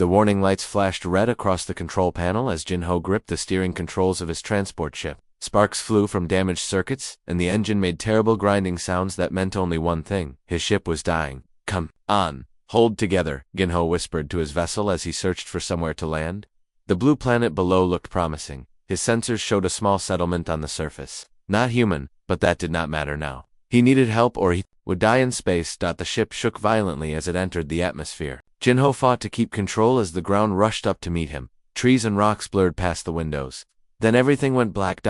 The warning lights flashed red across the control panel as Jinho gripped the steering controls of his transport ship. Sparks flew from damaged circuits, and the engine made terrible grinding sounds that meant only one thing: his ship was dying. "Come on, hold together," Ginho whispered to his vessel as he searched for somewhere to land. The blue planet below looked promising. His sensors showed a small settlement on the surface. Not human, but that did not matter now. He needed help or he would die in space. The ship shook violently as it entered the atmosphere. Jinho fought to keep control as the ground rushed up to meet him. Trees and rocks blurred past the windows. Then everything went black.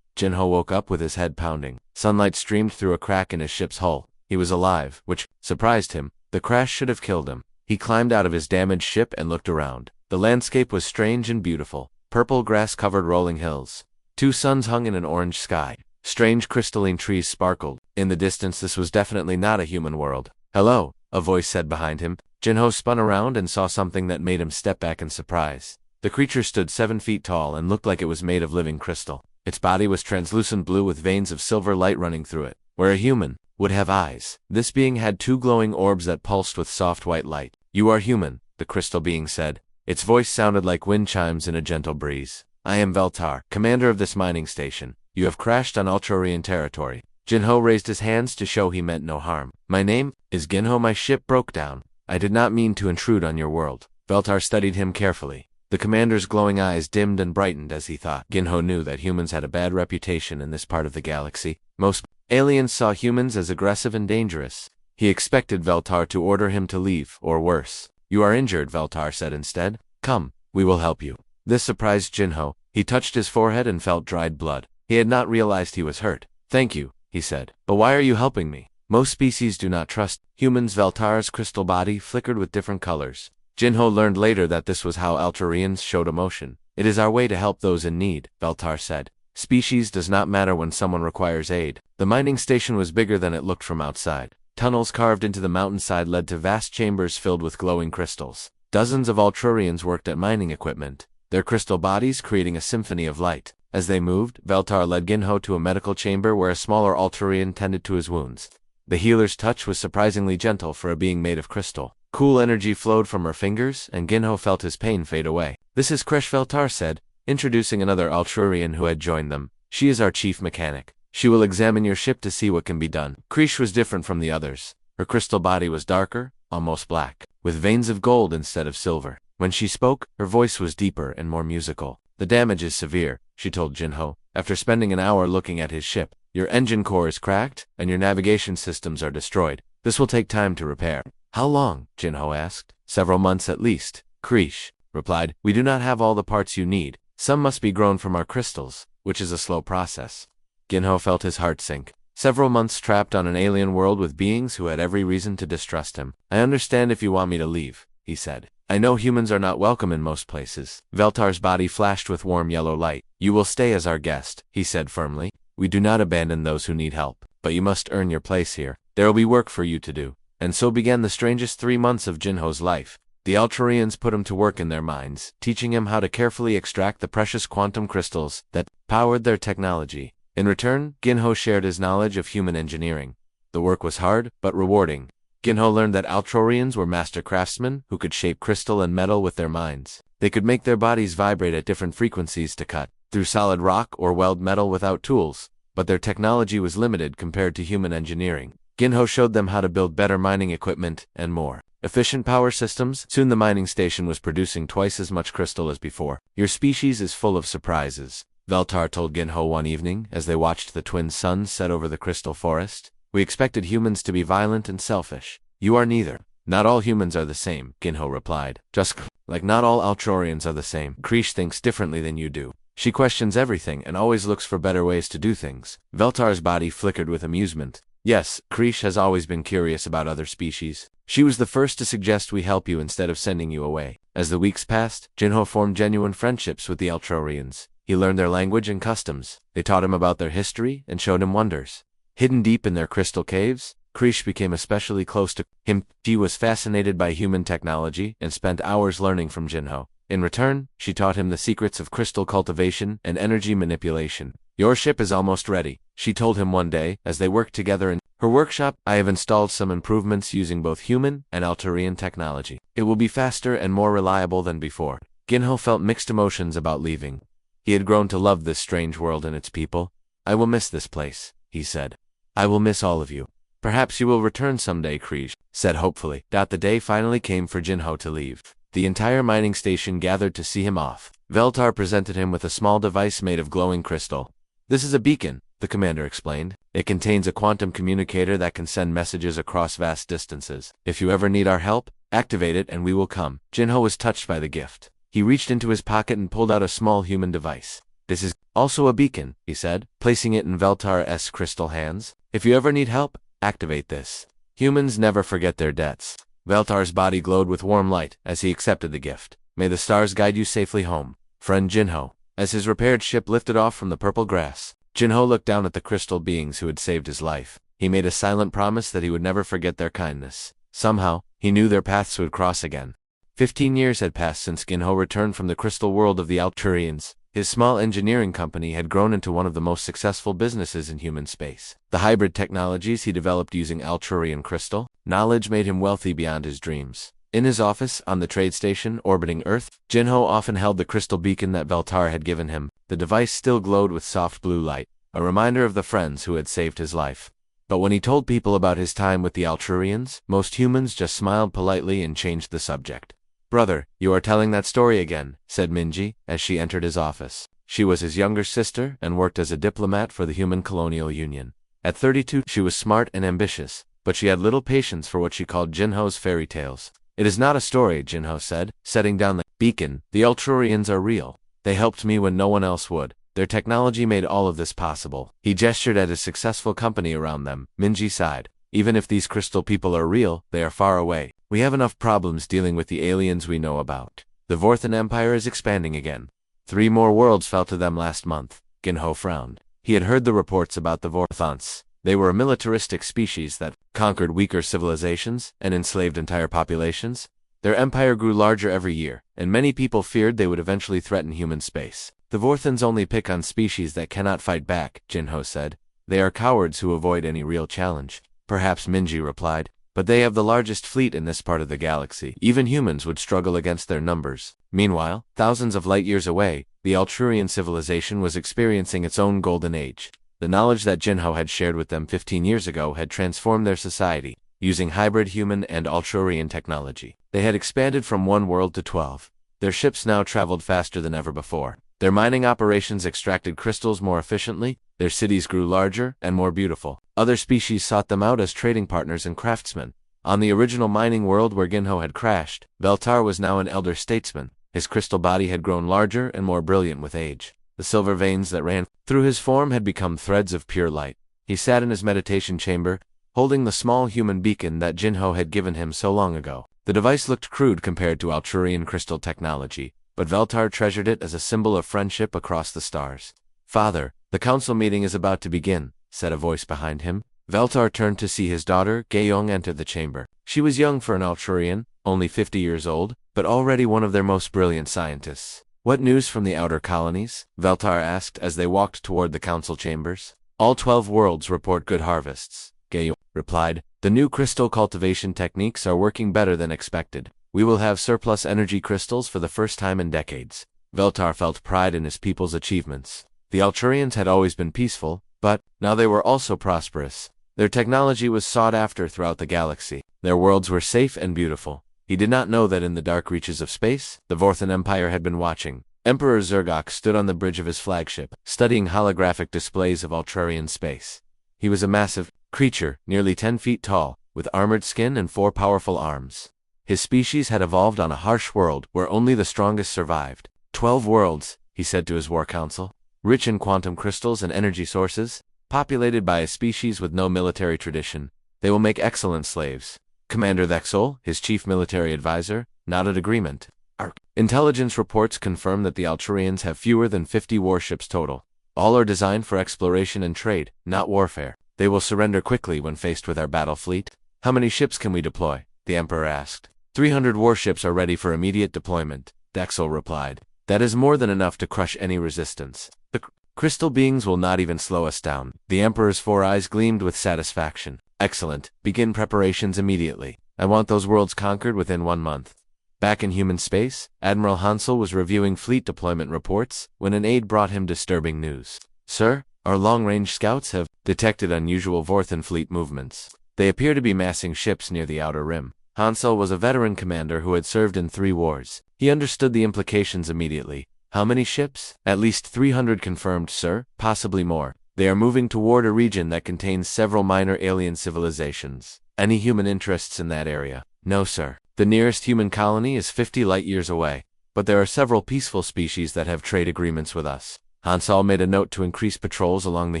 Jinho woke up with his head pounding. Sunlight streamed through a crack in his ship's hull. He was alive, which surprised him. The crash should have killed him. He climbed out of his damaged ship and looked around. The landscape was strange and beautiful. Purple grass covered rolling hills. 2 suns hung in an orange sky. Strange crystalline trees sparkled. In the distance, this was definitely not a human world. "Hello," a voice said behind him. Jinho spun around and saw something that made him step back in surprise. The creature stood 7 feet tall and looked like it was made of living crystal. Its body was translucent blue with veins of silver light running through it. Where a human would have eyes, this being had 2 glowing orbs that pulsed with soft white light. "You are human," the crystal being said. Its voice sounded like wind chimes in a gentle breeze. "I am Veltar, commander of this mining station. You have crashed on Ultrorian territory." Jinho raised his hands to show he meant no harm. "My name is Ginho. My ship broke down. I did not mean to intrude on your world." Veltar studied him carefully. The commander's glowing eyes dimmed and brightened as he thought. Ginho knew that humans had a bad reputation in this part of the galaxy. Most aliens saw humans as aggressive and dangerous. He expected Veltar to order him to leave, or worse. "You are injured," Veltar said instead. "Come, we will help you." This surprised Jinho. He touched his forehead and felt dried blood. He had not realized he was hurt. "Thank you," he said. "But why are you helping me?" "Most species do not trust humans." Veltar's crystal body flickered with different colors. Jinho learned later that this was how Ultrarians showed emotion. "It is our way to help those in need," Veltar said. "Species does not matter when someone requires aid." The mining station was bigger than it looked from outside. Tunnels carved into the mountainside led to vast chambers filled with glowing crystals. Dozens of Ultrarians worked at mining equipment, their crystal bodies creating a symphony of light. As they moved, Veltar led Ginho to a medical chamber where a smaller Ultrarian tended to his wounds. The healer's touch was surprisingly gentle for a being made of crystal. Cool energy flowed from her fingers, and Ginho felt his pain fade away. "This is Kresh," Veltar said, introducing another Ultrarian who had joined them. "She is our chief mechanic. She will examine your ship to see what can be done." Kresh was different from the others. Her crystal body was darker, almost black, with veins of gold instead of silver. When she spoke, her voice was deeper and more musical. "The damage is severe," she told Jinho, after spending an hour looking at his ship. "Your engine core is cracked, and your navigation systems are destroyed. This will take time to repair." "How long?" Jinho asked. "Several months at least," Kresh replied. "We do not have all the parts you need. Some must be grown from our crystals, which is a slow process." Ginho felt his heart sink. Several months trapped on an alien world with beings who had every reason to distrust him. "I understand if you want me to leave," he said. "I know humans are not welcome in most places." Veltar's body flashed with warm yellow light. "You will stay as our guest," he said firmly. "We do not abandon those who need help, but you must earn your place here. There will be work for you to do." And so began the strangest 3 months of Jinho's life. The Ultrarians put him to work in their mines, teaching him how to carefully extract the precious quantum crystals that powered their technology. In return, Ginho shared his knowledge of human engineering. The work was hard, but rewarding. Ginho learned that Ultrarians were master craftsmen who could shape crystal and metal with their minds. They could make their bodies vibrate at different frequencies to cut through solid rock or weld metal without tools, but their technology was limited compared to human engineering. Ginho showed them how to build better mining equipment and more efficient power systems. Soon the mining station was producing twice as much crystal as before. "Your species is full of surprises," Veltar told Ginho one evening as they watched the twin suns set over the crystal forest. "We expected humans to be violent and selfish. You are neither." "Not all humans are the same," Ginho replied. "Just like not all Ultrarians are the same. Kresh thinks differently than you do. She questions everything and always looks for better ways to do things." Veltar's body flickered with amusement. "Yes, Kresh has always been curious about other species. She was the first to suggest we help you instead of sending you away." As the weeks passed, Jinho formed genuine friendships with the Ultrarians. He learned their language and customs. They taught him about their history and showed him wonders hidden deep in their crystal caves. Kresh became especially close to him. She was fascinated by human technology and spent hours learning from Jinho. In return, she taught him the secrets of crystal cultivation and energy manipulation. "Your ship is almost ready," she told him one day as they worked together in Her workshop, I have installed some improvements using both human and Altairian technology. It will be faster and more reliable than before. Ginho felt mixed emotions about leaving. He had grown to love this strange world and its people. I will miss this place, he said. I will miss all of you. Perhaps you will return someday, Kriege said hopefully. The day finally came for Ginho to leave. The entire mining station gathered to see him off. Veltar presented him with a small device made of glowing crystal. This is a beacon, the commander explained. It contains a quantum communicator that can send messages across vast distances. If you ever need our help, activate it and we will come. Ginho was touched by the gift. He reached into his pocket and pulled out a small human device. This is also a beacon, he said, placing it in Veltar's crystal hands. If you ever need help, activate this. Humans never forget their debts. Veltar's body glowed with warm light as he accepted the gift. May the stars guide you safely home, friend Ginho. As his repaired ship lifted off from the purple grass, Ginho looked down at the crystal beings who had saved his life. He made a silent promise that he would never forget their kindness. Somehow, he knew their paths would cross again. 15 years had passed since Ginho returned from the crystal world of the Altairians. His small engineering company had grown into one of the most successful businesses in human space. The hybrid technologies he developed using Altairian crystal knowledge made him wealthy beyond his dreams. In his office, on the trade station orbiting Earth, Ginho often held the crystal beacon that Veltar had given him. The device still glowed with soft blue light, a reminder of the friends who had saved his life. But when he told people about his time with the Altairians, most humans just smiled politely and changed the subject. Brother, you are telling that story again, said Minji, as she entered his office. She was his younger sister and worked as a diplomat for the Human Colonial Union. At 32, she was smart and ambitious, but she had little patience for what she called Jinho's fairy tales. It is not a story, Jinho said, setting down the beacon. The Altairians are real. They helped me when no one else would. Their technology made all of this possible. He gestured at his successful company around them. Minji sighed. Even if these crystal people are real, they are far away. We have enough problems dealing with the aliens we know about. The Vorthan Empire is expanding again. 3 more worlds fell to them last month. Ginho frowned. He had heard the reports about the Vorthans. They were a militaristic species that conquered weaker civilizations and enslaved entire populations. Their empire grew larger every year, and many people feared they would eventually threaten human space. The Vorthans only pick on species that cannot fight back, Jinho said. They are cowards who avoid any real challenge. Perhaps, Minji replied. But they have the largest fleet in this part of the galaxy. Even humans would struggle against their numbers. Meanwhile, thousands of light years away, the Altairian civilization was experiencing its own golden age. The knowledge that Jinho had shared with them 15 years ago had transformed their society, using hybrid human and Altairian technology. They had expanded from 1 world to 12. Their ships now traveled faster than ever before. Their mining operations extracted crystals more efficiently. Their cities grew larger and more beautiful. Other species sought them out as trading partners and craftsmen. On the original mining world where Ginho had crashed, Veltar was now an elder statesman. His crystal body had grown larger and more brilliant with age. The silver veins that ran through his form had become threads of pure light. He sat in his meditation chamber, holding the small human beacon that Jinho had given him so long ago. The device looked crude compared to Altairian crystal technology, but Veltar treasured it as a symbol of friendship across the stars. Father, the council meeting is about to begin, said a voice behind him. Veltar turned to see his daughter, Gayong, enter the chamber. She was young for an Altairian, only 50 years old, but already one of their most brilliant scientists. What news from the outer colonies? Veltar asked as they walked toward the council chambers. All 12 worlds report good harvests, Gayong replied. The new crystal cultivation techniques are working better than expected. We will have surplus energy crystals for the first time in decades. Veltar felt pride in his people's achievements. The Altairians had always been peaceful, but now they were also prosperous. Their technology was sought after throughout the galaxy. Their worlds were safe and beautiful. He did not know that in the dark reaches of space, the Vorthan Empire had been watching. Emperor Zergok stood on the bridge of his flagship, studying holographic displays of Altairian space. He was a massive creature, nearly 10 feet tall, with armored skin and 4 powerful arms. His species had evolved on a harsh world where only the strongest survived. 12 worlds, he said to his war council, rich in quantum crystals and energy sources, populated by a species with no military tradition. They will make excellent slaves. Commander Thexol, his chief military advisor, nodded agreement. Our intelligence reports confirm that the Altairians have fewer than 50 warships total. All are designed for exploration and trade, not warfare. They will surrender quickly when faced with our battle fleet. How many ships can we deploy? The Emperor asked. 300 warships are ready for immediate deployment, Thexol replied. That is more than enough to crush any resistance. The crystal beings will not even slow us down. The Emperor's 4 eyes gleamed with satisfaction. Excellent. Begin preparations immediately. I want those worlds conquered within 1 month. Back in human space, Admiral Hansel was reviewing fleet deployment reports when an aide brought him disturbing news. Sir, our long-range scouts have detected unusual Vorthan fleet movements. They appear to be massing ships near the outer rim. Hansel was a veteran commander who had served in 3 wars. He understood the implications immediately. How many ships? At least 300 confirmed, sir, possibly more. They are moving toward a region that contains several minor alien civilizations. Any human interests in that area? No, sir. The nearest human colony is 50 light-years away, but there are several peaceful species that have trade agreements with us. Hansel made a note to increase patrols along the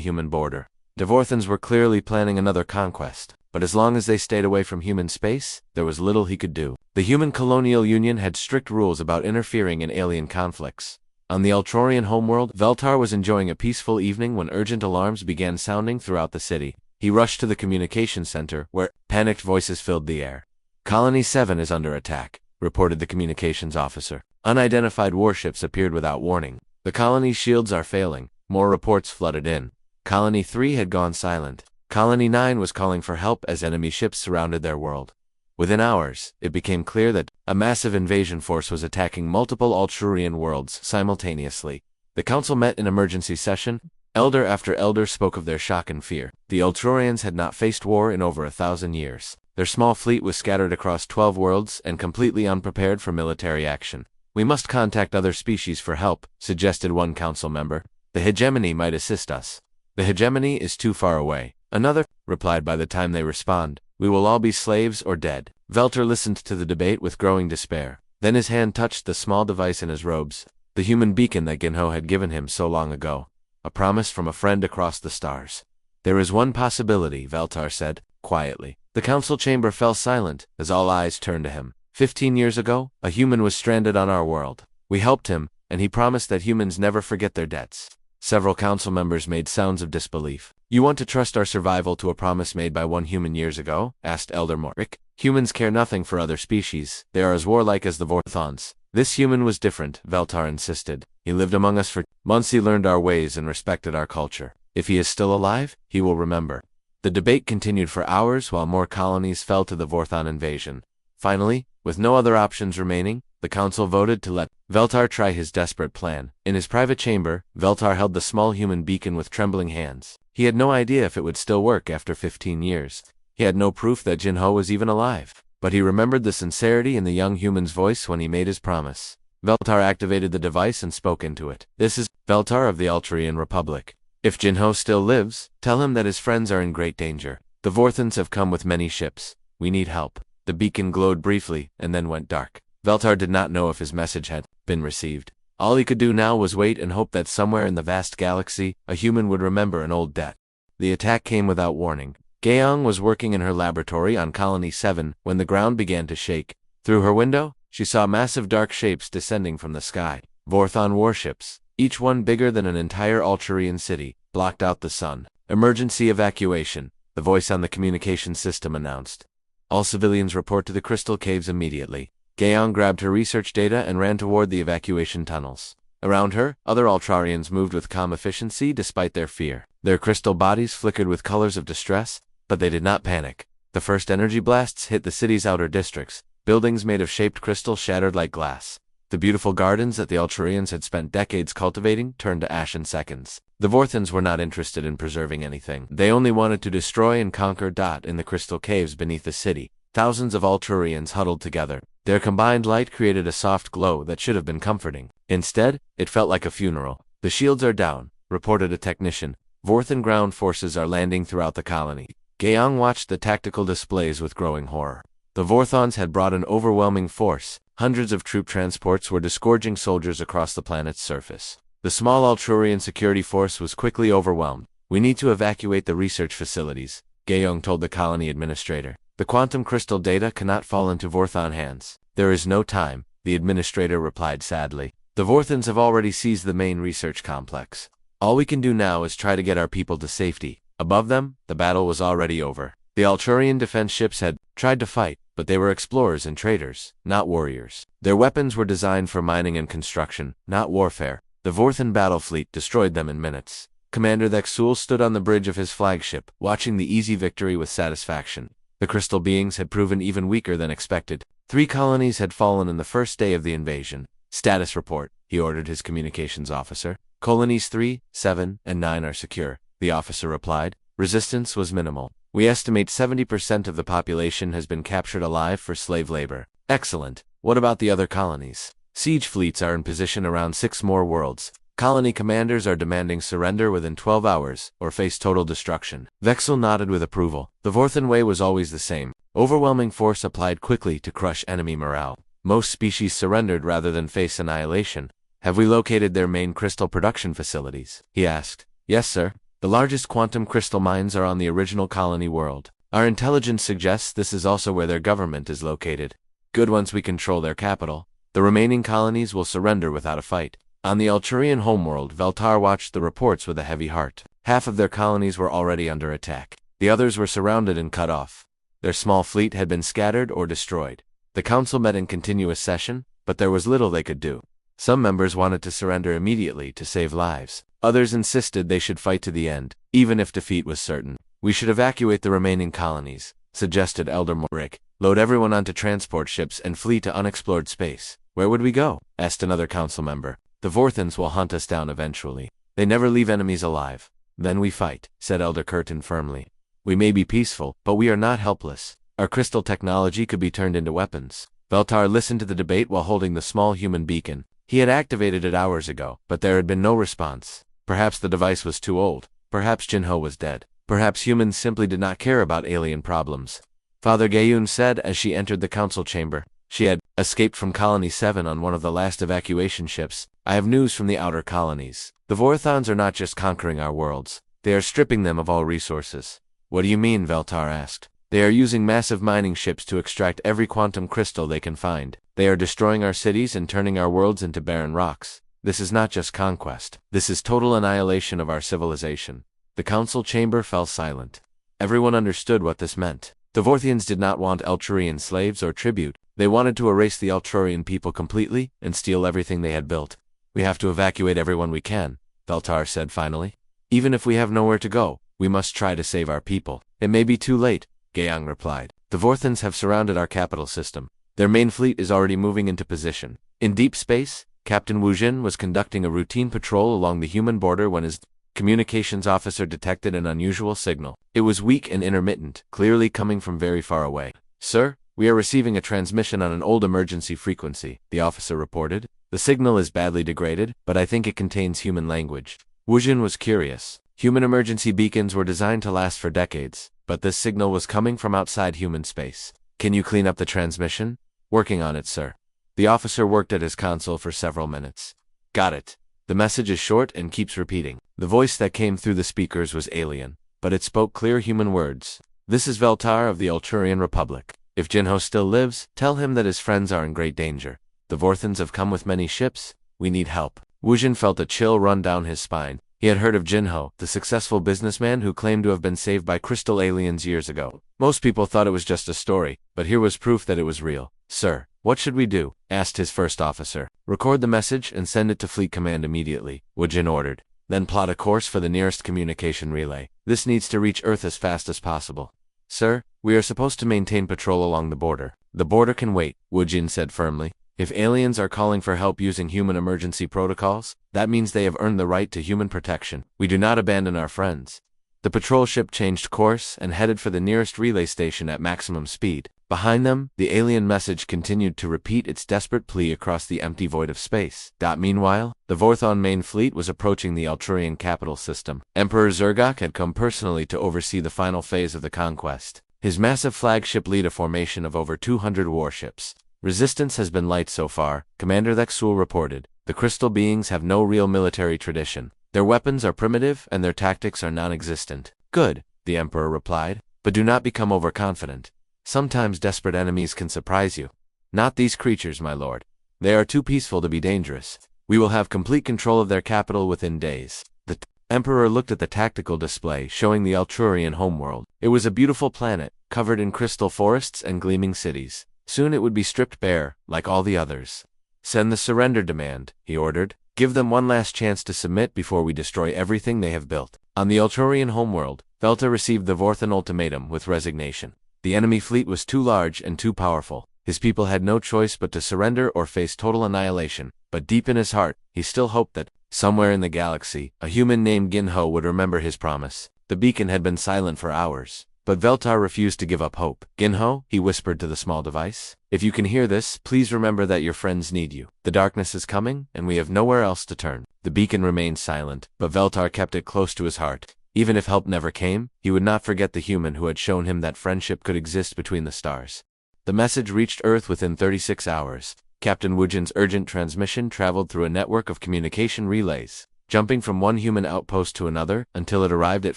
human border. The Vorthans were clearly planning another conquest, but as long as they stayed away from human space, there was little he could do. The Human Colonial Union had strict rules about interfering in alien conflicts. On the Altrorian homeworld, Veltar was enjoying a peaceful evening when urgent alarms began sounding throughout the city. He rushed to the communication center, where panicked voices filled the air. Colony 7 is under attack, reported the communications officer. Unidentified warships appeared without warning. The colony's shields are failing. More reports flooded in. Colony 3 had gone silent. Colony 9 was calling for help as enemy ships surrounded their world. Within hours, it became clear that a massive invasion force was attacking multiple Altrurian worlds simultaneously. The council met in emergency session. Elder after elder spoke of their shock and fear. The Altrurians had not faced war in over 1,000 years. Their small fleet was scattered across 12 worlds and completely unprepared for military action. We must contact other species for help, suggested one council member. The hegemony might assist us. The hegemony is too far away. Another replied, by the time they respond, we will all be slaves or dead. Veltar listened to the debate with growing despair. Then his hand touched the small device in his robes, the human beacon that Ginho had given him so long ago. A promise from a friend across the stars. There is one possibility, Veltar said, quietly. The council chamber fell silent as all eyes turned to him. 15 years ago, a human was stranded on our world. We helped him, and he promised that humans never forget their debts. Several council members made sounds of disbelief. You want to trust our survival to a promise made by one human years ago? Asked Elder Morik. Humans care nothing for other species. They are as warlike as the Vorthons. This human was different, Veltar insisted. He lived among us for months. He learned our ways and respected our culture. If he is still alive, he will remember. The debate continued for hours while more colonies fell to the Vorthon invasion. Finally, with no other options remaining, the council voted to let Veltar try his desperate plan. In his private chamber, Veltar held the small human beacon with trembling hands. He had no idea if it would still work after 15 years. He had no proof that Jinho was even alive. But he remembered the sincerity in the young human's voice when he made his promise. Veltar activated the device and spoke into it. This is Veltar of the Altrian Republic. If Jinho still lives, tell him that his friends are in great danger. The Vorthans have come with many ships. We need help. The beacon glowed briefly, and then went dark. Veltar did not know if his message had been received. All he could do now was wait and hope that somewhere in the vast galaxy, a human would remember an old debt. The attack came without warning. Gaeong was working in her laboratory on Colony 7 when the ground began to shake. Through her window, she saw massive dark shapes descending from the sky. Vorthon warships, each one bigger than an entire Altrurian city, blocked out the sun. Emergency evacuation, the voice on the communication system announced. All civilians report to the crystal caves immediately. Gaeong grabbed her research data and ran toward the evacuation tunnels. Around her, other Altrarians moved with calm efficiency despite their fear. Their crystal bodies flickered with colors of distress, but they did not panic. The first energy blasts hit the city's outer districts. Buildings made of shaped crystal shattered like glass. The beautiful gardens that the Altrurians had spent decades cultivating turned to ash in seconds. The Vorthans were not interested in preserving anything. They only wanted to destroy and conquer. In the crystal caves beneath the city, thousands of Altrurians huddled together. Their combined light created a soft glow that should have been comforting. Instead, it felt like a funeral. The shields are down, reported a technician. Vorthan ground forces are landing throughout the colony. Gaeong watched the tactical displays with growing horror. The Vorthons had brought an overwhelming force. Hundreds of troop transports were disgorging soldiers across the planet's surface. The small Altrurian security force was quickly overwhelmed. We need to evacuate the research facilities, Gaeong told the colony administrator. The quantum crystal data cannot fall into Vorthon hands. There is no time, the administrator replied sadly. The Vorthans have already seized the main research complex. All we can do now is try to get our people to safety. Above them, the battle was already over. The Altrurian defense ships had tried to fight, but they were explorers and traders, not warriors. Their weapons were designed for mining and construction, not warfare. The Vorthan battle fleet destroyed them in minutes. Commander Thexul stood on the bridge of his flagship, watching the easy victory with satisfaction. The crystal beings had proven even weaker than expected. 3 colonies had fallen in the first day of the invasion. Status report, he ordered his communications officer. Colonies 3, 7, and 9 are secure, the officer replied. Resistance was minimal. We estimate 70% of the population has been captured alive for slave labor. Excellent. What about the other colonies? Siege fleets are in position around 6 more worlds. Colony commanders are demanding surrender within 12 hours, or face total destruction. Vexel nodded with approval. The Vorthan way was always the same. Overwhelming force applied quickly to crush enemy morale. Most species surrendered rather than face annihilation. Have we located their main crystal production facilities? He asked. Yes, sir. The largest quantum crystal mines are on the original colony world. Our intelligence suggests this is also where their government is located. Good. Once we control their capital, the remaining colonies will surrender without a fight. On the Alturian homeworld, Veltar watched the reports with a heavy heart. Half of their colonies were already under attack. The others were surrounded and cut off. Their small fleet had been scattered or destroyed. The council met in continuous session, but there was little they could do. Some members wanted to surrender immediately to save lives. Others insisted they should fight to the end, even if defeat was certain. We should evacuate the remaining colonies, suggested Elder Morik. Load everyone onto transport ships and flee to unexplored space. Where would we go? Asked another council member. The Vorthans will hunt us down eventually. They never leave enemies alive. Then we fight, said Elder Curtin firmly. We may be peaceful, but we are not helpless. Our crystal technology could be turned into weapons. Veltar listened to the debate while holding the small human beacon. He had activated it hours ago, but there had been no response. Perhaps the device was too old. Perhaps Jinho was dead. Perhaps humans simply did not care about alien problems. Father Gayun said as she entered the council chamber. She had escaped from Colony 7 on one of the last evacuation ships. I have news from the outer colonies. The Vorthans are not just conquering our worlds. They are stripping them of all resources. What do you mean? Veltar asked. They are using massive mining ships to extract every quantum crystal they can find. They are destroying our cities and turning our worlds into barren rocks. This is not just conquest. This is total annihilation of our civilization. The council chamber fell silent. Everyone understood what this meant. The Vorthians did not want Elturian slaves or tribute. They wanted to erase the Elturian people completely and steal everything they had built. We have to evacuate everyone we can, Veltar said finally. Even if we have nowhere to go, we must try to save our people. It may be too late, Gayang replied. The Vorthans have surrounded our capital system. Their main fleet is already moving into position. In deep space, Captain Wujin was conducting a routine patrol along the human border when his communications officer detected an unusual signal. It was weak and intermittent, clearly coming from very far away. Sir, we are receiving a transmission on an old emergency frequency, the officer reported. The signal is badly degraded, but I think it contains human language. Wujin was curious. Human emergency beacons were designed to last for decades, but this signal was coming from outside human space. Can you clean up the transmission? Working on it, sir. The officer worked at his console for several minutes. Got it. The message is short and keeps repeating. The voice that came through the speakers was alien, but it spoke clear human words. This is Veltar of the Alturian Republic. If Jinho still lives, tell him that his friends are in great danger. The Vorthans have come with many ships. We need help. Wujin felt a chill run down his spine. He had heard of Jinho, the successful businessman who claimed to have been saved by crystal aliens years ago. Most people thought it was just a story, but here was proof that it was real. Sir, what should we do? Asked his first officer. Record the message and send it to Fleet Command immediately, Wujin ordered. Then plot a course for the nearest communication relay. This needs to reach Earth as fast as possible. Sir, we are supposed to maintain patrol along the border. The border can wait, Wujin said firmly. If aliens are calling for help using human emergency protocols, that means they have earned the right to human protection. We do not abandon our friends. The patrol ship changed course and headed for the nearest relay station at maximum speed. Behind them, the alien message continued to repeat its desperate plea across the empty void of space. Meanwhile, the Vorthon main fleet was approaching the Alturian capital system. Emperor Zergok had come personally to oversee the final phase of the conquest. His massive flagship led a formation of over 200 warships. Resistance has been light so far, Commander Thexul reported. The crystal beings have no real military tradition. Their weapons are primitive and their tactics are non-existent. Good, the Emperor replied, but do not become overconfident. Sometimes desperate enemies can surprise you. Not these creatures, my lord. They are too peaceful to be dangerous. We will have complete control of their capital within days. The Emperor looked at the tactical display showing the Alturian homeworld. It was a beautiful planet, covered in crystal forests and gleaming cities. Soon it would be stripped bare, like all the others. Send the surrender demand, he ordered. Give them one last chance to submit before we destroy everything they have built. On the Alturian homeworld, Velta received the Vorthan ultimatum with resignation. The enemy fleet was too large and too powerful. His people had no choice but to surrender or face total annihilation, but deep in his heart, he still hoped that, somewhere in the galaxy, a human named Ginho would remember his promise. The beacon had been silent for hours, but Veltar refused to give up hope. Ginho, he whispered to the small device, if you can hear this, please remember that your friends need you. The darkness is coming, and we have nowhere else to turn. The beacon remained silent, but Veltar kept it close to his heart. Even if help never came, he would not forget the human who had shown him that friendship could exist between the stars. The message reached Earth within 36 hours. Captain Wujin's urgent transmission traveled through a network of communication relays, jumping from one human outpost to another until it arrived at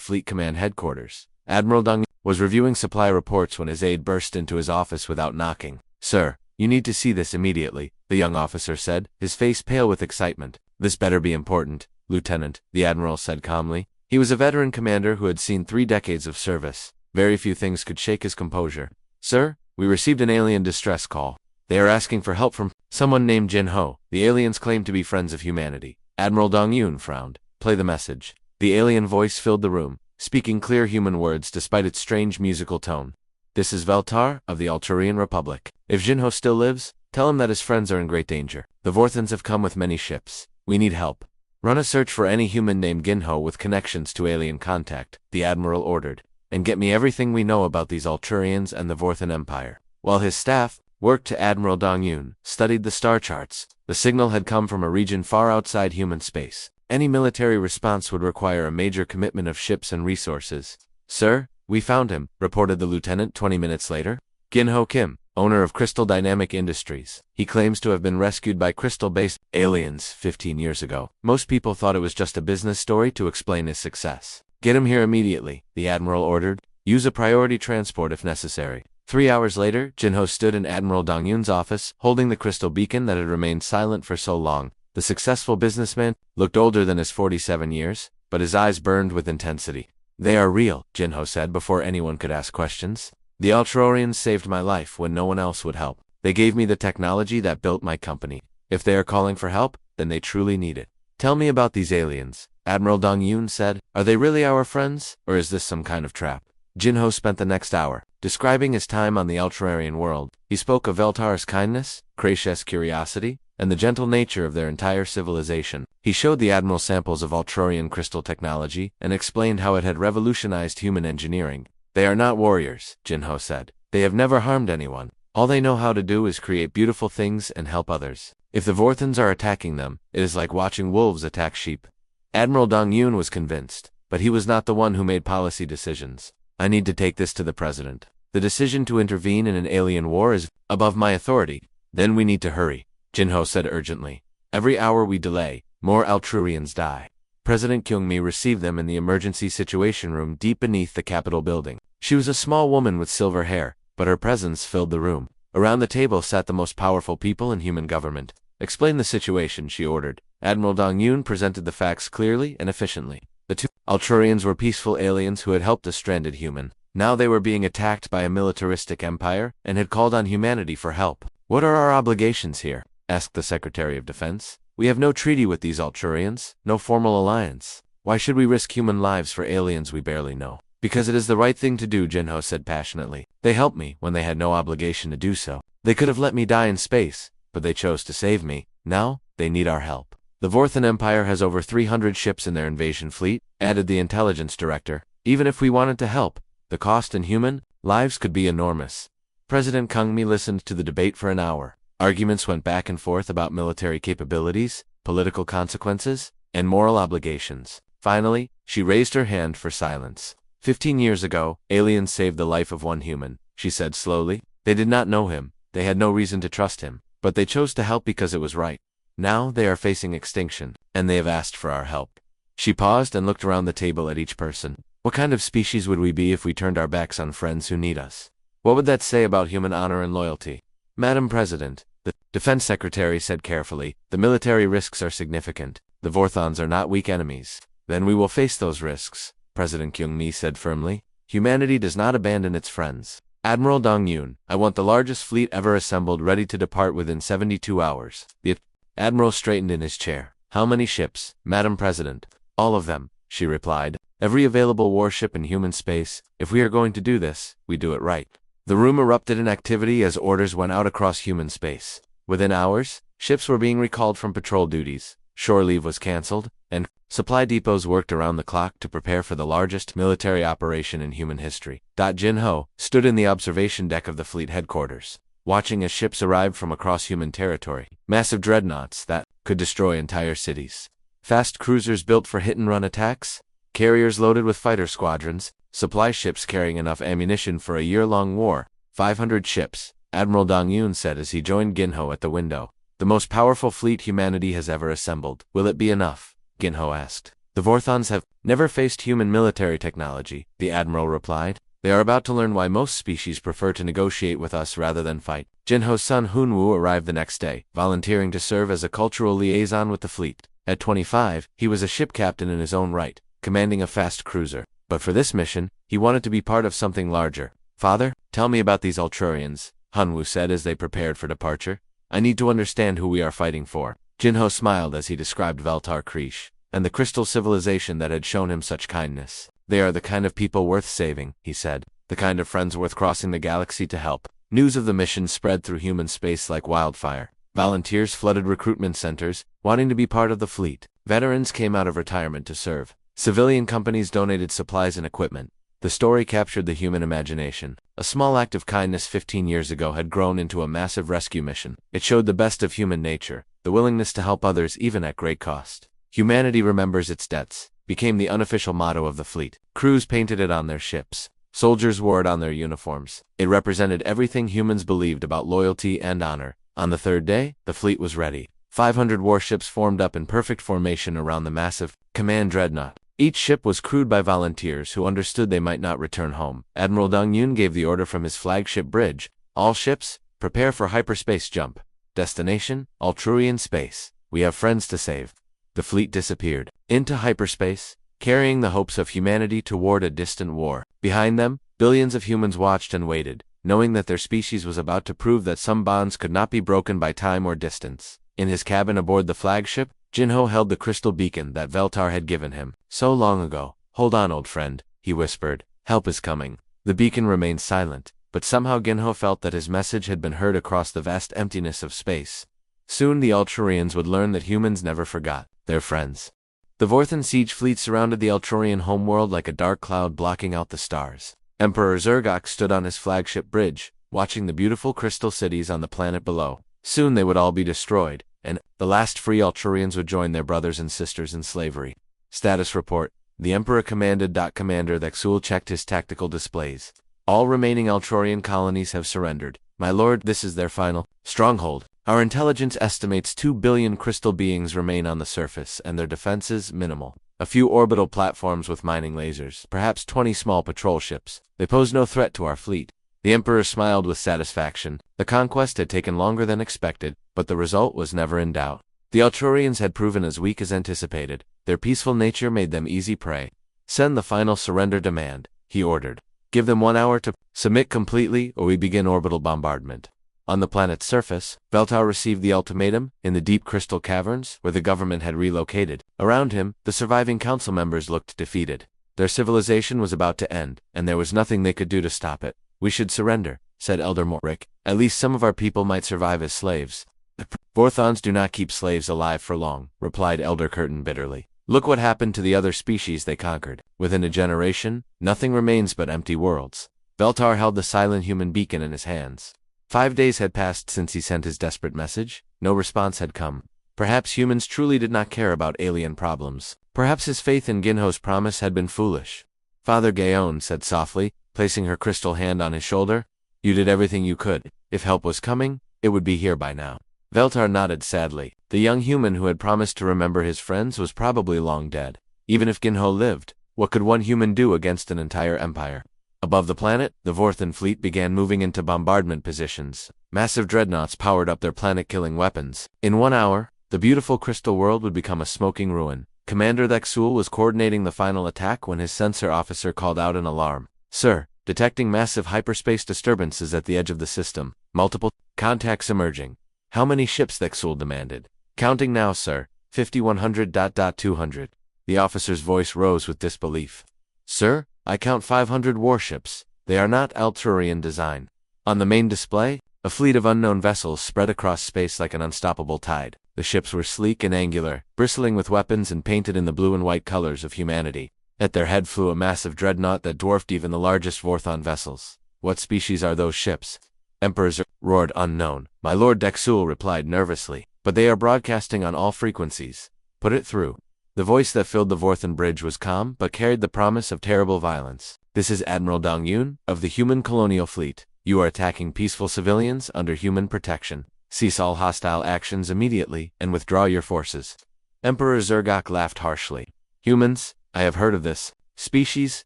Fleet Command headquarters. Admiral Deng was reviewing supply reports when his aide burst into his office without knocking. Sir, you need to see this immediately, the young officer said, his face pale with excitement. This better be important, Lieutenant, the Admiral said calmly. He was a veteran commander who had seen 3 decades of service. Very few things could shake his composure. Sir, we received an alien distress call. They are asking for help from someone named Jinho. The aliens claim to be friends of humanity. Admiral Dongyun frowned. Play the message. The alien voice filled the room, speaking clear human words despite its strange musical tone. This is Veltar, of the Alturian Republic. If Jinho still lives, tell him that his friends are in great danger. The Vorthans have come with many ships. We need help. Run a search for any human named Ginho with connections to alien contact, the Admiral ordered, and get me everything we know about these Alturians and the Vorthan Empire. While his staff worked to Admiral Dongyun, studied the star charts. The signal had come from a region far outside human space. Any military response would require a major commitment of ships and resources. Sir, we found him, reported the lieutenant 20 minutes later. Ginho Kim, owner of Crystal Dynamic Industries. He claims to have been rescued by crystal-based aliens 15 years ago. Most people thought it was just a business story to explain his success. Get him here immediately, the Admiral ordered. Use a priority transport if necessary. 3 hours later, Jinho stood in Admiral Dongyun's office, holding the crystal beacon that had remained silent for so long. The successful businessman looked older than his 47 years, but his eyes burned with intensity. They are real, Jinho said before anyone could ask questions. The Alturians saved my life when no one else would help. They gave me the technology that built my company. If they are calling for help, then they truly need it. Tell me about these aliens, Admiral Dongyun said. Are they really our friends, or is this some kind of trap? Jinho spent the next hour describing his time on the Alturian world. He spoke of Veltar's kindness, Krash's curiosity, and the gentle nature of their entire civilization. He showed the Admiral samples of Alturian crystal technology and explained how it had revolutionized human engineering. They are not warriors, Jinho said. They have never harmed anyone. All they know how to do is create beautiful things and help others. If the Vorthans are attacking them, it is like watching wolves attack sheep. Admiral Dongyun was convinced, but he was not the one who made policy decisions. I need to take this to the president. The decision to intervene in an alien war is above my authority. Then we need to hurry, Jinho said urgently. Every hour we delay, more Alturians die. President Kyungmi received them in the emergency situation room deep beneath the Capitol building. She was a small woman with silver hair, but her presence filled the room. Around the table sat the most powerful people in human government. Explain the situation, she ordered. Admiral Dongyun presented the facts clearly and efficiently. The 2 Alturians were peaceful aliens who had helped a stranded human. Now they were being attacked by a militaristic empire and had called on humanity for help. What are our obligations here? Asked the Secretary of Defense. We have no treaty with these Alturians, no formal alliance. Why should we risk human lives for aliens we barely know? Because it is the right thing to do, Jinho said passionately. They helped me when they had no obligation to do so. They could have let me die in space, but they chose to save me. Now, they need our help. The Vorthan Empire has over 300 ships in their invasion fleet, added the intelligence director. Even if we wanted to help, the cost in human lives could be enormous. President Kyungmi listened to the debate for an hour. Arguments went back and forth about military capabilities, political consequences, and moral obligations. Finally, she raised her hand for silence. 15 years ago, aliens saved the life of one human, she said slowly. They did not know him, they had no reason to trust him, but they chose to help because it was right. Now they are facing extinction, and they have asked for our help. She paused and looked around the table at each person. What kind of species would we be if we turned our backs on friends who need us? What would that say about human honor and loyalty? Madam President, the Defense Secretary said carefully, the military risks are significant. The Vorthans are not weak enemies. Then we will face those risks, President Kyungmi said firmly. Humanity does not abandon its friends. Admiral Dongyun, I want the largest fleet ever assembled ready to depart within 72 hours. The Admiral straightened in his chair. How many ships, Madam President? All of them, she replied. Every available warship in human space. If we are going to do this, we do it right. The room erupted in activity as orders went out across human space. Within hours, ships were being recalled from patrol duties, shore leave was cancelled, and supply depots worked around the clock to prepare for the largest military operation in human history. Jin-Ho stood in the observation deck of the fleet headquarters, watching as ships arrived from across human territory, massive dreadnoughts that could destroy entire cities, fast cruisers built for hit-and-run attacks, carriers loaded with fighter squadrons, supply ships carrying enough ammunition for a year-long war, 500 ships, Admiral Dong Yun said as he joined Gin-Ho at the window. The most powerful fleet humanity has ever assembled. Will it be enough? Gin-Ho asked. The Vorthons have never faced human military technology, the Admiral replied. They are about to learn why most species prefer to negotiate with us rather than fight. Jin-Ho's son Hunwoo arrived the next day, volunteering to serve as a cultural liaison with the fleet. At 25, he was a ship captain in his own right, commanding a fast cruiser. But for this mission, he wanted to be part of something larger. Father, tell me about these Ultrurians, Hunwoo said as they prepared for departure. I need to understand who we are fighting for. Jin-Ho smiled as he described Veltar Krish and the crystal civilization that had shown him such kindness. They are the kind of people worth saving, he said, the kind of friends worth crossing the galaxy to help. News of the mission spread through human space like wildfire. Volunteers flooded recruitment centers, wanting to be part of the fleet. Veterans came out of retirement to serve. Civilian companies donated supplies and equipment. The story captured the human imagination. A small act of kindness 15 years ago had grown into a massive rescue mission. It showed the best of human nature, the willingness to help others even at great cost. Humanity remembers its debts, became the unofficial motto of the fleet. Crews painted it on their ships. Soldiers wore it on their uniforms. It represented everything humans believed about loyalty and honor. On the third day, the fleet was ready. 500 warships formed up in perfect formation around the massive command dreadnought. Each ship was crewed by volunteers who understood they might not return home. Admiral Dong Yun gave the order from his flagship bridge. All ships, prepare for hyperspace jump. Destination, Ultrurian space. We have friends to save. The fleet disappeared into hyperspace, carrying the hopes of humanity toward a distant war. Behind them, billions of humans watched and waited, knowing that their species was about to prove that some bonds could not be broken by time or distance. In his cabin aboard the flagship, Jin-Ho held the crystal beacon that Veltar had given him. So long ago. Hold on, old friend, he whispered. Help is coming. The beacon remained silent, but somehow Gin-Ho felt that his message had been heard across the vast emptiness of space. Soon the Ultrurians would learn that humans never forgot their friends. The Vorthon siege fleet surrounded the Ultrurian homeworld like a dark cloud blocking out the stars. Emperor Zergok stood on his flagship bridge, watching the beautiful crystal cities on the planet below. Soon they would all be destroyed, and the last free Ultrurians would join their brothers and sisters in slavery. Status report. The Emperor commanded. Commander Thexul checked his tactical displays. All remaining Ultrurian colonies have surrendered. My lord, this is their final stronghold. Our intelligence estimates 2 billion crystal beings remain on the surface, and their defenses minimal. A few orbital platforms with mining lasers, perhaps 20 small patrol ships. They pose no threat to our fleet. The Emperor smiled with satisfaction. The conquest had taken longer than expected, but the result was never in doubt. The Ultrurians had proven as weak as anticipated. Their peaceful nature made them easy prey. Send the final surrender demand, he ordered. Give them 1 hour to submit completely, or we begin orbital bombardment. On the planet's surface, Veltar received the ultimatum, in the deep crystal caverns, where the government had relocated. Around him, the surviving council members looked defeated. Their civilization was about to end, and there was nothing they could do to stop it. We should surrender, said Elder Morik. At least some of our people might survive as slaves. The Vorthons do not keep slaves alive for long, replied Elder Curtin bitterly. Look what happened to the other species they conquered. Within a generation, nothing remains but empty worlds. Veltar held the silent human beacon in his hands. 5 days had passed since he sent his desperate message. No response had come. Perhaps humans truly did not care about alien problems. Perhaps his faith in Gin-Ho's promise had been foolish. Father Gaon said softly, placing her crystal hand on his shoulder. You did everything you could. If help was coming, it would be here by now. Veltar nodded sadly. The young human who had promised to remember his friends was probably long dead. Even if Gin-Ho lived, what could one human do against an entire empire? Above the planet, the Vorthon fleet began moving into bombardment positions. Massive dreadnoughts powered up their planet-killing weapons. In 1 hour, the beautiful crystal world would become a smoking ruin. Commander Thexul was coordinating the final attack when his sensor officer called out an alarm. Sir, detecting massive hyperspace disturbances at the edge of the system. Multiple contacts emerging. How many ships? Thexul demanded. Counting now, sir. 5100.200. The officer's voice rose with disbelief. Sir, I count 500 warships. They are not Alturian design. On the main display, a fleet of unknown vessels spread across space like an unstoppable tide. The ships were sleek and angular, bristling with weapons and painted in the blue and white colors of humanity. At their head flew a massive dreadnought that dwarfed even the largest Vorthon vessels. What species are those ships? Emperors roared unknown. My Lord Dexul replied nervously. But they are broadcasting on all frequencies. Put it through. The voice that filled the Vorthon bridge was calm, but carried the promise of terrible violence. This is Admiral Dong Yun, of the human colonial fleet. You are attacking peaceful civilians under human protection. Cease all hostile actions immediately, and withdraw your forces. Emperor Zergok laughed harshly. Humans, I have heard of this species.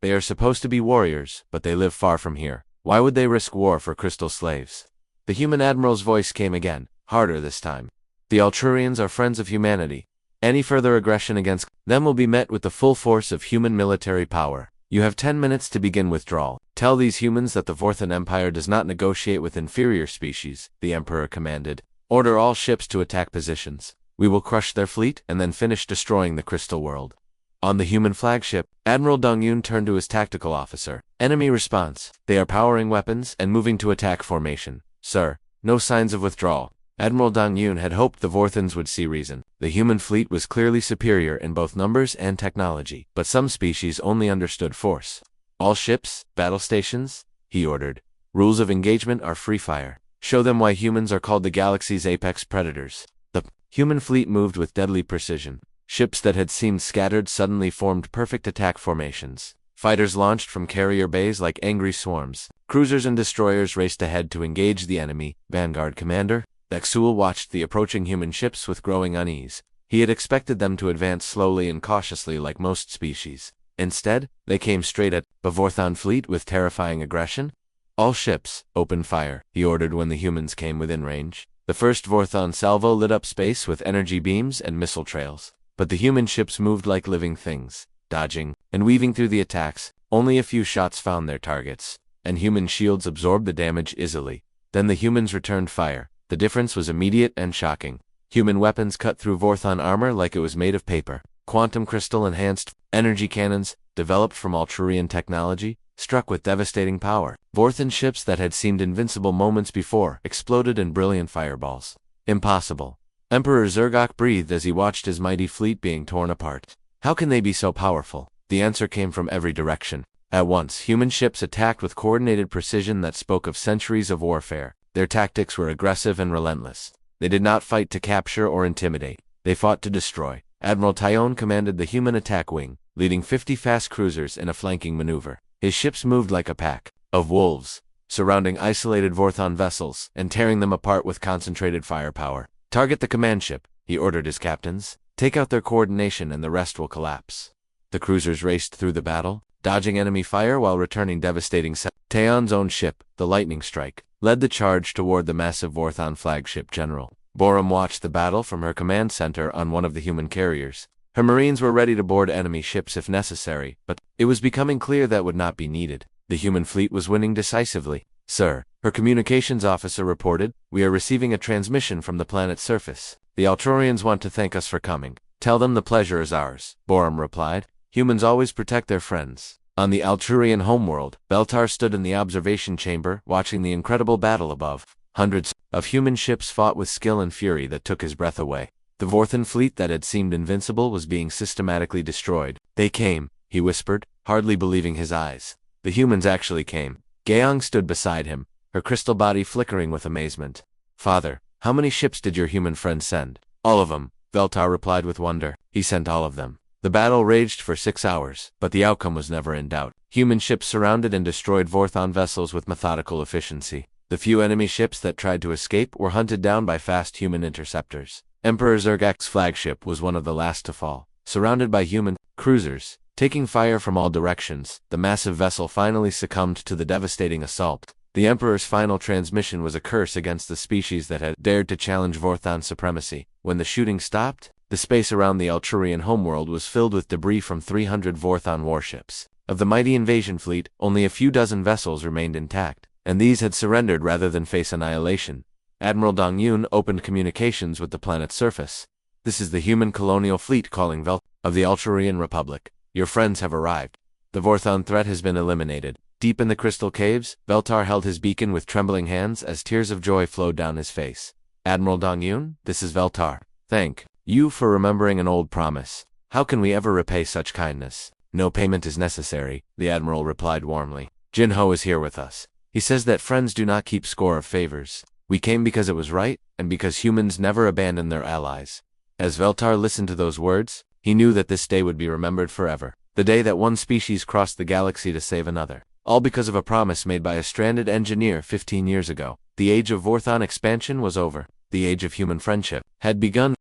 They are supposed to be warriors, but they live far from here. Why would they risk war for crystal slaves? The human admiral's voice came again, harder this time. The Alturians are friends of humanity. Any further aggression against them will be met with the full force of human military power. You have 10 minutes to begin withdrawal. Tell these humans that the Vorthon Empire does not negotiate with inferior species, the Emperor commanded. Order all ships to attack positions. We will crush their fleet and then finish destroying the crystal world. On the human flagship, Admiral Dong Yun turned to his tactical officer. Enemy response. They are powering weapons and moving to attack formation. Sir, no signs of withdrawal. Admiral Dong Yun had hoped the Vorthons would see reason. The human fleet was clearly superior in both numbers and technology, but some species only understood force. All ships, battle stations, he ordered. Rules of engagement are free fire. Show them why humans are called the galaxy's apex predators. The human fleet moved with deadly precision. Ships that had seemed scattered suddenly formed perfect attack formations. Fighters launched from carrier bays like angry swarms. Cruisers and destroyers raced ahead to engage the enemy. Vanguard Commander Dexul watched the approaching human ships with growing unease. He had expected them to advance slowly and cautiously like most species. Instead, they came straight at the Vorthon fleet with terrifying aggression. All ships, open fire, he ordered when the humans came within range. The first Vorthon salvo lit up space with energy beams and missile trails. But the human ships moved like living things, dodging and weaving through the attacks. Only a few shots found their targets, and human shields absorbed the damage easily. Then the humans returned fire. The difference was immediate and shocking. Human weapons cut through Vorthon armor like it was made of paper. Quantum crystal-enhanced energy cannons, developed from Alturian technology, struck with devastating power. Vorthon ships that had seemed invincible moments before exploded in brilliant fireballs. Impossible. Emperor Zergok breathed as he watched his mighty fleet being torn apart. How can they be so powerful? The answer came from every direction. At once, human ships attacked with coordinated precision that spoke of centuries of warfare. Their tactics were aggressive and relentless. They did not fight to capture or intimidate. They fought to destroy. Admiral Tyone commanded the human attack wing, leading 50 fast cruisers in a flanking maneuver. His ships moved like a pack of wolves, surrounding isolated Vorthon vessels and tearing them apart with concentrated firepower. Target the command ship, he ordered his captains. Take out their coordination and the rest will collapse. The cruisers raced through the battle, dodging enemy fire while returning devastating Taeon's own ship, the Lightning Strike, led the charge toward the massive Vorthon flagship general. Borum watched the battle from her command center on one of the human carriers. Her marines were ready to board enemy ships if necessary, but it was becoming clear that would not be needed. The human fleet was winning decisively. Sir, her communications officer reported, we are receiving a transmission from the planet's surface. The Alturians want to thank us for coming. Tell them the pleasure is ours, Borum replied. Humans always protect their friends. On the Alturian homeworld, Beltar stood in the observation chamber, watching the incredible battle above. Hundreds of human ships fought with skill and fury that took his breath away. The Vorthon fleet that had seemed invincible was being systematically destroyed. They came, he whispered, hardly believing his eyes. The humans actually came. Gaeong stood beside him, her crystal body flickering with amazement. Father, how many ships did your human friend send? All of them, Veltar replied with wonder. He sent all of them. The battle raged for 6 hours, but the outcome was never in doubt. Human ships surrounded and destroyed Vorthon vessels with methodical efficiency. The few enemy ships that tried to escape were hunted down by fast human interceptors. Emperor Zergak's flagship was one of the last to fall. Surrounded by human cruisers, taking fire from all directions, the massive vessel finally succumbed to the devastating assault. The Emperor's final transmission was a curse against the species that had dared to challenge Vorthon supremacy. When the shooting stopped, the space around the Alturian homeworld was filled with debris from 300 Vorthon warships. Of the mighty invasion fleet, only a few dozen vessels remained intact, and these had surrendered rather than face annihilation. Admiral Dong Yun opened communications with the planet's surface. This is the human colonial fleet calling Vel of the Alturian Republic. Your friends have arrived. The Vorthon threat has been eliminated. Deep in the crystal caves, Veltar held his beacon with trembling hands as tears of joy flowed down his face. Admiral Dongyun, this is Veltar. Thank you for remembering an old promise. How can we ever repay such kindness? No payment is necessary, the Admiral replied warmly. Jinho is here with us. He says that friends do not keep score of favors. We came because it was right, and because humans never abandon their allies. As Veltar listened to those words, he knew that this day would be remembered forever. The day that one species crossed the galaxy to save another. All because of a promise made by a stranded engineer 15 years ago. The age of Vorthon expansion was over. The age of human friendship had begun.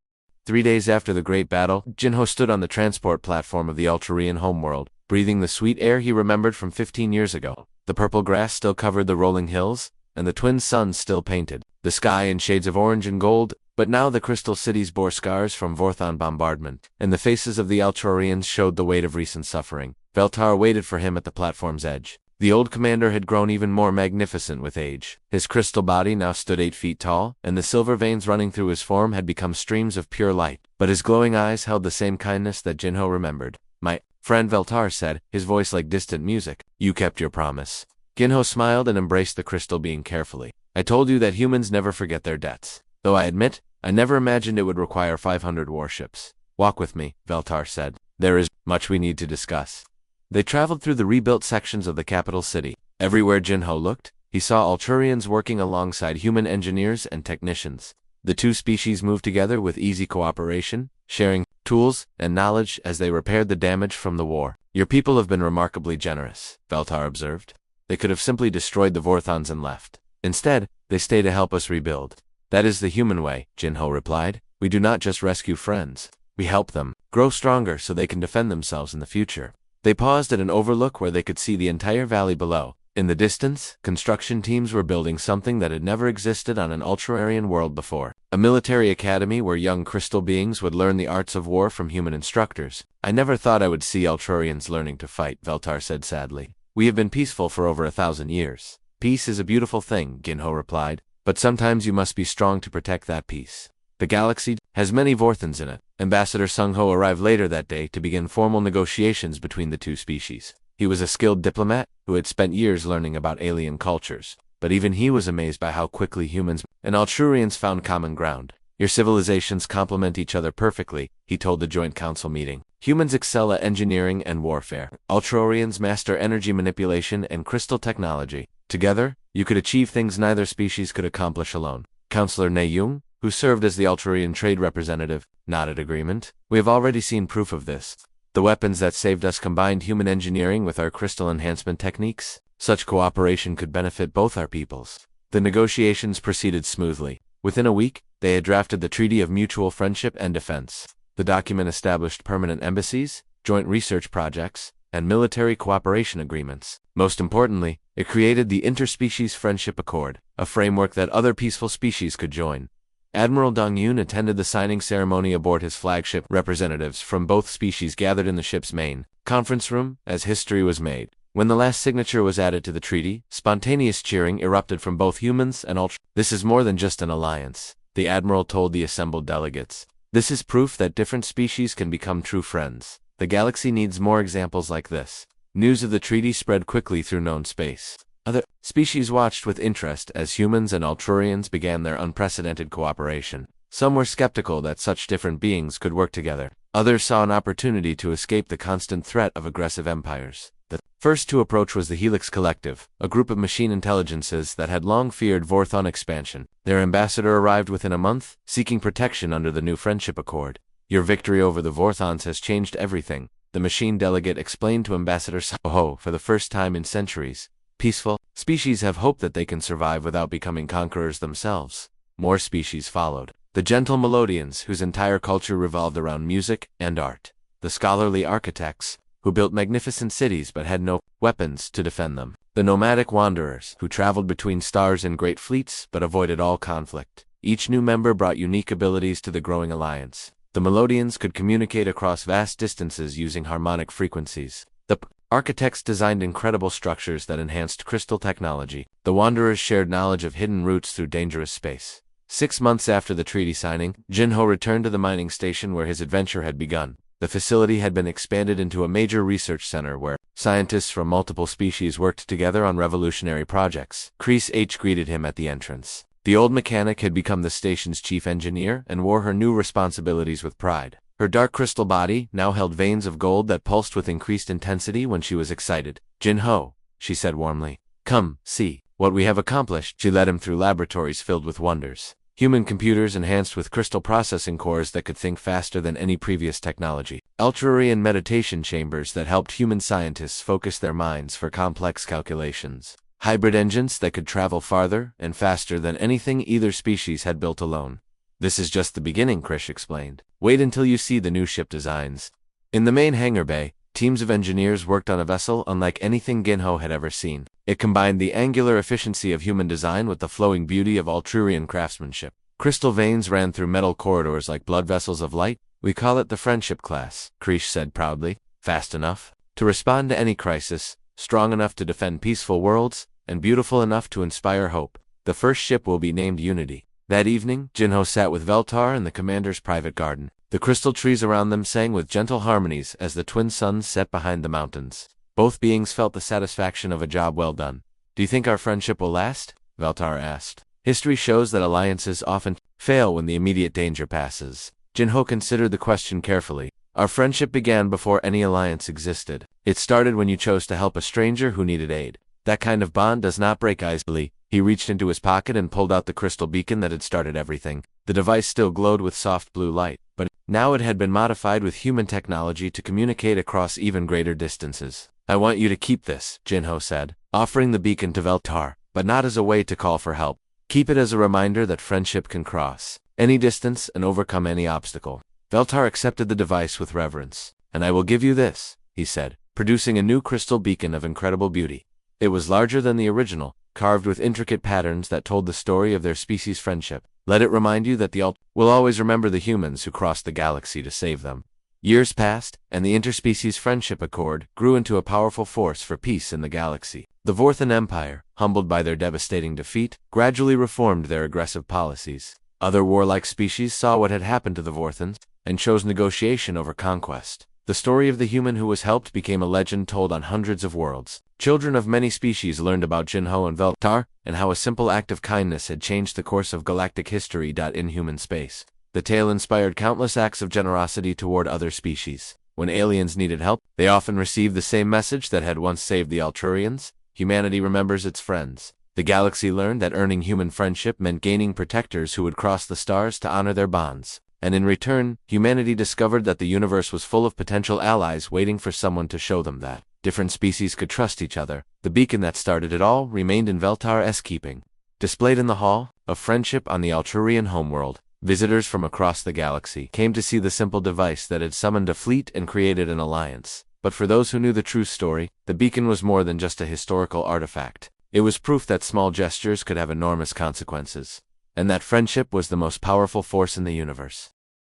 3 days after the great battle, Jinho stood on the transport platform of the Alturian homeworld, breathing the sweet air he remembered from 15 years ago. The purple grass still covered the rolling hills, and the twin suns still painted the sky in shades of orange and gold, but now the crystal cities bore scars from Vorthon bombardment, and the faces of the Alturians showed the weight of recent suffering. Veltar waited for him at the platform's edge. The old commander had grown even more magnificent with age. His crystal body now stood 8 feet tall, and the silver veins running through his form had become streams of pure light. But his glowing eyes held the same kindness that Jinho remembered. My friend, Veltar said, his voice like distant music. You kept your promise. Jinho smiled and embraced the crystal being carefully. I told you that humans never forget their debts. Though I admit, I never imagined it would require 500 warships. Walk with me, Veltar said. There is much we need to discuss. They traveled through the rebuilt sections of the capital city. Everywhere Jinho looked, he saw Alturians working alongside human engineers and technicians. The two species moved together with easy cooperation, sharing tools and knowledge as they repaired the damage from the war. Your people have been remarkably generous, Veltar observed. They could have simply destroyed the Vorthons and left. Instead, they stay to help us rebuild. That is the human way, Jinho replied. We do not just rescue friends. We help them grow stronger so they can defend themselves in the future. They paused at an overlook where they could see the entire valley below. In the distance, construction teams were building something that had never existed on an Alturian world before. A military academy where young crystal beings would learn the arts of war from human instructors. I never thought I would see Alturians learning to fight, Veltar said sadly. We have been peaceful for over 1,000 years. Peace is a beautiful thing, Jinho replied, but sometimes you must be strong to protect that peace. The galaxy has many Vorthons in it. Ambassador Sungho arrived later that day to begin formal negotiations between the two species. He was a skilled diplomat who had spent years learning about alien cultures, but even he was amazed by how quickly humans and Alturians found common ground. Your civilizations complement each other perfectly, he told the joint council meeting. Humans excel at engineering and warfare. Alturians master energy manipulation and crystal technology. Together, you could achieve things neither species could accomplish alone. Councillor Naeyung, who served as the Alturian trade representative, nodded agreement. We have already seen proof of this. The weapons that saved us combined human engineering with our crystal enhancement techniques. Such cooperation could benefit both our peoples. The negotiations proceeded smoothly. Within a week, they had drafted the Treaty of Mutual Friendship and Defense. The document established permanent embassies, joint research projects, and military cooperation agreements. Most importantly, it created the Interspecies Friendship Accord, a framework that other peaceful species could join. Admiral Dongyun attended the signing ceremony aboard his flagship. Representatives from both species gathered in the ship's main conference room as history was made. When the last signature was added to the treaty, spontaneous cheering erupted from both humans and Alturians. This is more than just an alliance, the Admiral told the assembled delegates. This is proof that different species can become true friends. The galaxy needs more examples like this. News of the treaty spread quickly through known space. Other species watched with interest as humans and Alturians began their unprecedented cooperation. Some were skeptical that such different beings could work together. Others saw an opportunity to escape the constant threat of aggressive empires. The first to approach was the Helix Collective, a group of machine intelligences that had long feared Vorthon expansion. Their ambassador arrived within a month, seeking protection under the new Friendship Accord. Your victory over the Vorthons has changed everything, the machine delegate explained to Ambassador Soho for the first time in centuries. Peaceful species have hope that they can survive without becoming conquerors themselves. More species followed. The gentle Melodians, whose entire culture revolved around music and art. The scholarly architects, who built magnificent cities but had no weapons to defend them. The nomadic wanderers, who traveled between stars in great fleets but avoided all conflict. Each new member brought unique abilities to the growing alliance. The Melodians could communicate across vast distances using harmonic frequencies. The architects designed incredible structures that enhanced crystal technology. The wanderers shared knowledge of hidden routes through dangerous space. 6 months after the treaty signing, Jinho returned to the mining station where his adventure had begun. The facility had been expanded into a major research center where scientists from multiple species worked together on revolutionary projects. Kreese H greeted him at the entrance. The old mechanic had become the station's chief engineer and wore her new responsibilities with pride. Her dark crystal body now held veins of gold that pulsed with increased intensity when she was excited. "Jinho," she said warmly. "Come, see what we have accomplished." She led him through laboratories filled with wonders. Human computers enhanced with crystal processing cores that could think faster than any previous technology. Ultrarian meditation chambers that helped human scientists focus their minds for complex calculations. Hybrid engines that could travel farther and faster than anything either species had built alone. "This is just the beginning," Krish explained. "Wait until you see the new ship designs." In the main hangar bay, teams of engineers worked on a vessel unlike anything Jinho had ever seen. It combined the angular efficiency of human design with the flowing beauty of Ultrarian craftsmanship. Crystal veins ran through metal corridors like blood vessels of light. "We call it the Friendship class," Krish said proudly. "Fast enough to respond to any crisis, strong enough to defend peaceful worlds, and beautiful enough to inspire hope. The first ship will be named Unity." That evening, Jinho sat with Veltar in the commander's private garden. The crystal trees around them sang with gentle harmonies as the twin suns set behind the mountains. Both beings felt the satisfaction of a job well done. "Do you think our friendship will last?" Veltar asked. "History shows that alliances often fail when the immediate danger passes." Jinho considered the question carefully. "Our friendship began before any alliance existed. It started when you chose to help a stranger who needed aid. That kind of bond does not break easily." He reached into his pocket and pulled out the crystal beacon that had started everything. The device still glowed with soft blue light, but now it had been modified with human technology to communicate across even greater distances. "I want you to keep this," Jinho said, offering the beacon to Veltar, "but not as a way to call for help. Keep it as a reminder that friendship can cross any distance and overcome any obstacle." Veltar accepted the device with reverence. "And I will give you this," he said, producing a new crystal beacon of incredible beauty. It was larger than the original, carved with intricate patterns that told the story of their species' friendship. "Let it remind you that the Ult will always remember the humans who crossed the galaxy to save them." Years passed, and the interspecies friendship accord grew into a powerful force for peace in the galaxy. The Vorthan Empire, humbled by their devastating defeat, gradually reformed their aggressive policies. Other warlike species saw what had happened to the Vorthans and chose negotiation over conquest. The story of the human who was helped became a legend told on hundreds of worlds. Children of many species learned about Jinho and Veltar, and how a simple act of kindness had changed the course of galactic history. In human space, the tale inspired countless acts of generosity toward other species. When aliens needed help, they often received the same message that had once saved the Ultrarians: humanity remembers its friends. The galaxy learned that earning human friendship meant gaining protectors who would cross the stars to honor their bonds. And in return, humanity discovered that the universe was full of potential allies waiting for someone to show them that different species could trust each other. The beacon that started it all remained in Veltar's keeping. Displayed in the Hall of Friendship on the Ultrarian homeworld, visitors from across the galaxy came to see the simple device that had summoned a fleet and created an alliance. But for those who knew the true story, the beacon was more than just a historical artifact. It was proof that small gestures could have enormous consequences, and that friendship was the most powerful force in the universe.